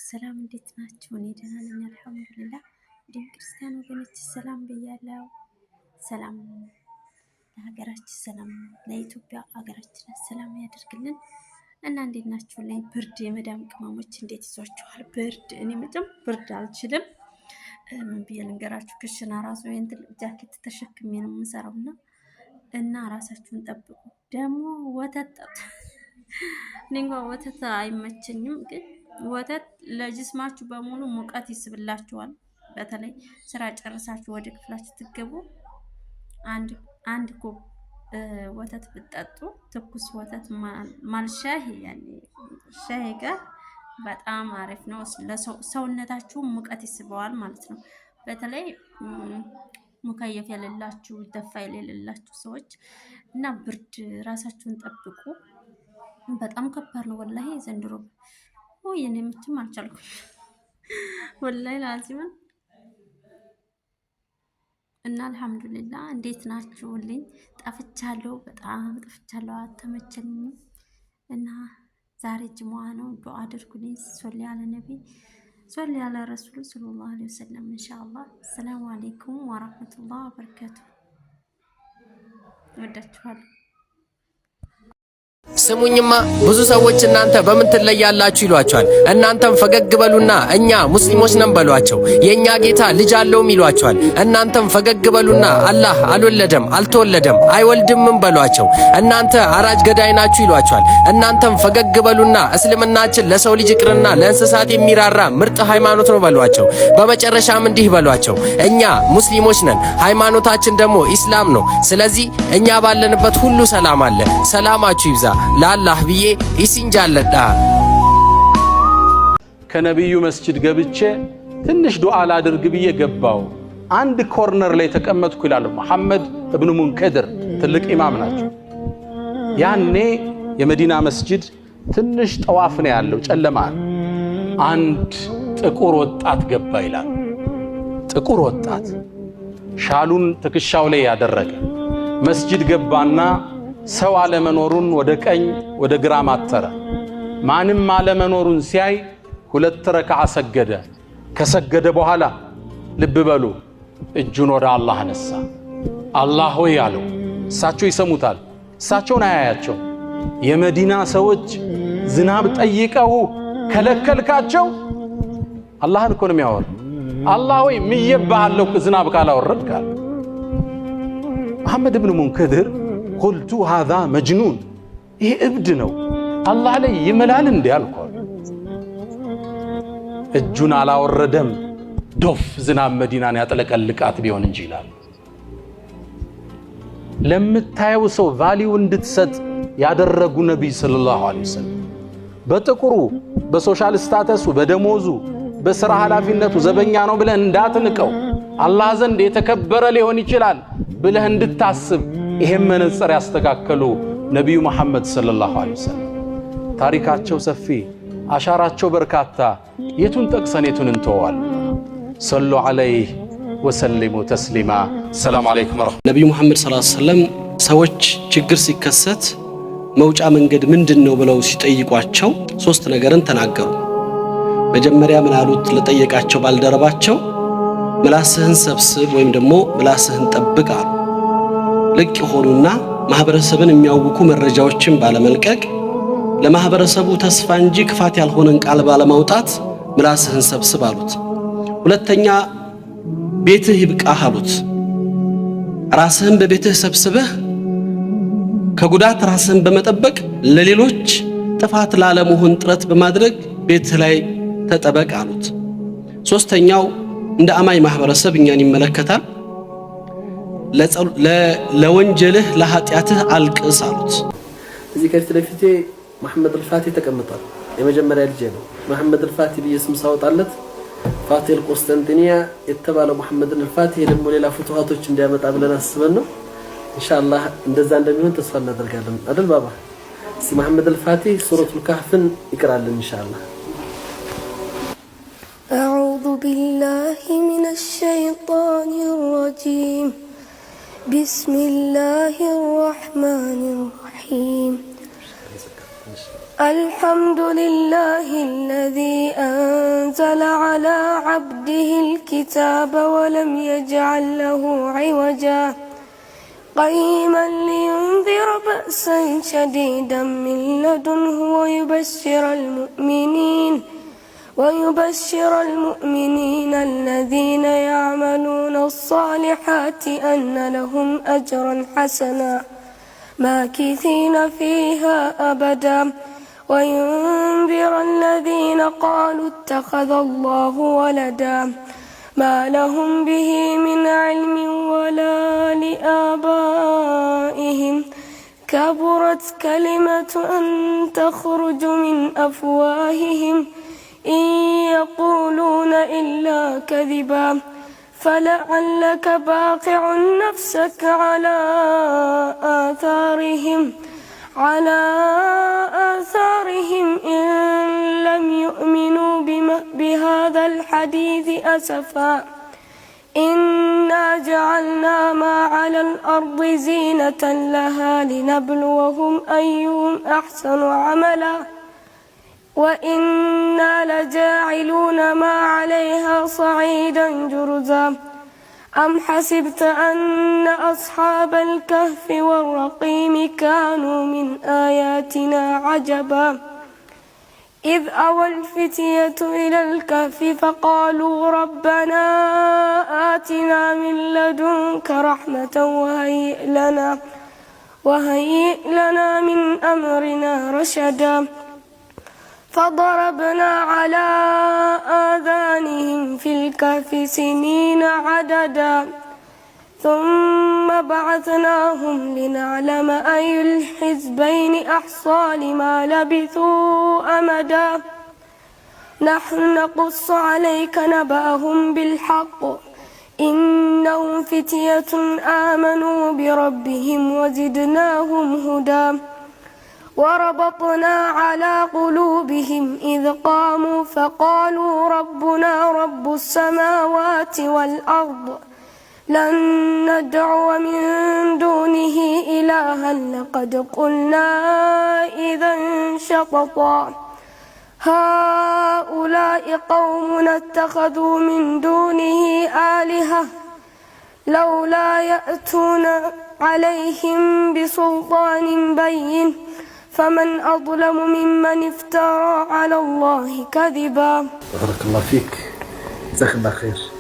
ሰላም እንዴት ናችሁ? እኔ ደህና ነኝ አልሐምዱሊላህ። እንዲሁም ክርስቲያን ወገኖች ሰላም ብያለሁ። ሰላም ለሀገራችን፣ ሰላም ለኢትዮጵያ ሀገራችን ሰላም ያደርግልን እና እንዴት ናችሁ? ላይ ብርድ የመዳም ቅመሞች እንዴት ይዟችኋል? ብርድ እኔ መቼም ብርድ አልችልም። ምን ብዬ ልንገራችሁ? ክሽና ራሱ ይሄን ትልቅ ጃኬት ተሸክሜ ነው የምሰራውና እና ራሳችሁን ጠብቁ። ደግሞ ወተት ጠጡ። እኔ እንኳን ወተት አይመቸኝም ግን ወተት ለጅስማችሁ በሙሉ ሙቀት ይስብላችኋል። በተለይ ስራ ጨርሳችሁ ወደ ክፍላችሁ ትገቡ አንድ ኮብ ወተት ብትጠጡ ትኩስ ወተት ማልሻህ ያኔ ሻይ ጋር በጣም አሪፍ ነው። ለሰውነታችሁ ሙቀት ይስበዋል ማለት ነው። በተለይ ሙከየፍ የሌላችሁ ደፋ የሌላችሁ ሰዎች እና ብርድ ራሳችሁን ጠብቁ። በጣም ከባድ ነው ወላሂ ዘንድሮ። እኔ ምንም አልቻልኩም ወላሂ ላዚም እና አልሐምዱሊላህ። እንዴት ናችሁልኝ? ጠፍቻለሁ፣ በጣም ጠፍቻለሁ፣ አልተመቸኝም እና ዛሬ ጅሙዓ ነው። ዱአ አድርጉልኝ። ሶሊ አለ ነቢ ሶሊ አለ ረሱል ሰለላሁ ዐለይሂ ወሰለም ኢንሻአላህ። ሰላም አለይኩም ወራህመቱላሂ ወበረካቱ። ወዳችኋለሁ። ስሙኝማ ብዙ ሰዎች እናንተ በምን ትለያላችሁ ይሏቸዋል። እናንተም ፈገግ በሉና እኛ ሙስሊሞች ነን በሏቸው። የኛ ጌታ ልጅ አለውም ይሏቸዋል። እናንተም ፈገግ በሉና አላህ አልወለደም አልተወለደም አይወልድምም በሏቸው። እናንተ አራጅ ገዳይ ናችሁ ይሏቸዋል። እናንተም ፈገግ በሉና እስልምናችን ለሰው ልጅ ይቅርና ለእንስሳት የሚራራ ምርጥ ሃይማኖት ነው በሏቸው። በመጨረሻም እንዲህ በሏቸው፣ እኛ ሙስሊሞች ነን፣ ሃይማኖታችን ደግሞ ኢስላም ነው። ስለዚህ እኛ ባለንበት ሁሉ ሰላም አለ። ሰላማችሁ ይብዛ። ለአላህ ብዬ ይስንጃለዳ ከነብዩ መስጂድ ገብቼ ትንሽ ዱዓ ላድርግ ብዬ ገባው። አንድ ኮርነር ላይ ተቀመጥኩ ይላሉ መሐመድ ኢብኑ ሙንከድር፣ ትልቅ ኢማም ናቸው። ያኔ የመዲና መስጂድ ትንሽ ጠዋፍ ነው ያለው፣ ጨለማ። አንድ ጥቁር ወጣት ገባ ይላል። ጥቁር ወጣት ሻሉን ትከሻው ላይ ያደረገ መስጂድ ገባና ሰው አለመኖሩን ወደ ቀኝ ወደ ግራ ማተረ። ማንም አለመኖሩን ሲያይ 2 ረክዓ ሰገደ። ከሰገደ በኋላ ልብ በሉ እጁን ወደ አላህ አነሳ። አላህ ሆይ አለው። እሳቸው ይሰሙታል፣ እሳቸውን አያያቸው። የመዲና ሰዎች ዝናብ ጠይቀው ከለከልካቸው። አላህን እኮ ነው የሚያወራው። አላህ ሆይ ምየባሃለሁ ዝናብ ካላወረድክ አለ። መሐመድ ኢብኑ ሙንከድር ቁልቱ ሃዛ መጅኑን፣ ይሄ እብድ ነው፣ አላህ ላይ ይምላል እንዴ አልኳል። እጁን አላወረደም። ዶፍ ዝናብ መዲናን ያጠለቀልቃት ቢሆን እንጂ ይላል። ለምታየው ሰው ቫልዩ እንድትሰጥ ያደረጉ ነብይ ሰለላሁ ዐለይሂ ወሰለም በጥቁሩ በሶሻል ስታተሱ በደሞዙ በስራ ኃላፊነቱ ዘበኛ ነው ብለህ እንዳትንቀው፣ አላህ ዘንድ የተከበረ ሊሆን ይችላል ብለህ እንድታስብ ይሄን መነጽር ያስተካከሉ ነብዩ መሐመድ ሰለላሁ ዐለይሂ ወሰለም ታሪካቸው ሰፊ፣ አሻራቸው በርካታ። የቱን ጠቅሰን የቱን እንተዋል? ሰሉ ዐለይሂ ወሰሊሙ ተስሊማ። ሰላም አለይኩም ወራህመቱላህ። ነብዩ መሐመድ ሰለላሁ ዐለይሂ ወሰለም ሰዎች ችግር ሲከሰት መውጫ መንገድ ምንድነው ብለው ሲጠይቋቸው 3 ነገርን ተናገሩ። መጀመሪያ ምን አሉት? ለጠየቃቸው ባልደረባቸው ምላስህን ሰብስብ ወይም ደግሞ ምላስህን ጠብቅ አሉ። ልቅ የሆኑና ማህበረሰብን የሚያውኩ መረጃዎችን ባለመልቀቅ ለማህበረሰቡ ተስፋ እንጂ ክፋት ያልሆነን ቃል ባለማውጣት ምላስህን ሰብስብ አሉት። ሁለተኛ ቤትህ ይብቃህ አሉት። ራስህን በቤትህ ሰብስበህ ከጉዳት ራስህን በመጠበቅ ለሌሎች ጥፋት ላለመሆን ጥረት በማድረግ ቤትህ ላይ ተጠበቅ አሉት። ሶስተኛው እንደ አማኝ ማህበረሰብ እኛን ይመለከታል። ለወንጀልህ ለኃጢአትህ አልቅስ አሉት። እዚህ ከፊት ለፊቴ መሐመድ አልፋቲ ተቀምጧል። የመጀመሪያ ልጅ ነው። መሐመድ አልፋቲ በየስም ሳወጣለት ፋቲል ቆስጠንጢንያ የተባለው መሐመድ አልፋቲ ደግሞ ሌላ ፍቱሃቶች እንዲያመጣ ብለን አስበን ነው። ኢንሻአላህ እንደዛ እንደሚሆን ተስፋ እናደርጋለን አይደል ባባ? እስቲ መሐመድ አልፋቲ ሱረቱል ካህፍን ይቀራልን ኢንሻአላህ። أعوذ بالله من الشيطان الرجيم بسم الله الرحمن الرحيم الحمد لله الذي أنزل على عبده الكتاب ولم يجعل له عوجا قيما لينذر بأسا شديدا من لدنه ويبشر المؤمنين الذين يعملون الصالحات أن لهم أجرا حسنا ماكثين فيها أبدا وينذر الذين قالوا اتخذ الله ولدا ما لهم به من علم ولا لآبائهم كبرت كلمة أن تخرج من أفواههم إن يقولون إلا كذبا فلعلك باقع نفسك على آثارهم إن لم يؤمنوا بهذا الحديث أسفا إنا جعلنا ما على الأرض زينة لها لنبلوهم أيهم أحسن عملا وإنا لجاعلون ما عليها صعيدا جرزا أم حسبت أن أصحاب الكهف والرقيم كانوا من آياتنا عجبا إذ أوى الفتية إلى الكهف فقالوا ربنا آتنا من لدنك رحمة وهيئ لنا من أمرنا رشدا فضربنا على آذانهم في الكهف سنين عددا ثم بعثناهم لنعلم أي الحزبين أحصى لما لبثوا أمدا نحن نقص عليك نبأهم بالحق إنهم فتية آمنوا بربهم وزدناهم هدى وربطنا على قلوبهم إذ قاموا فقالوا ربنا رب السماوات والأرض لن ندعو من دونه إلها لقد قلنا إذا شططا هؤلاء قومنا اتخذوا من دونه آلهة لولا يأتون عليهم بسلطان بين فمن أظلم ممن افترى على الله كذبا. بارك الله فيك، جزاك الله خير.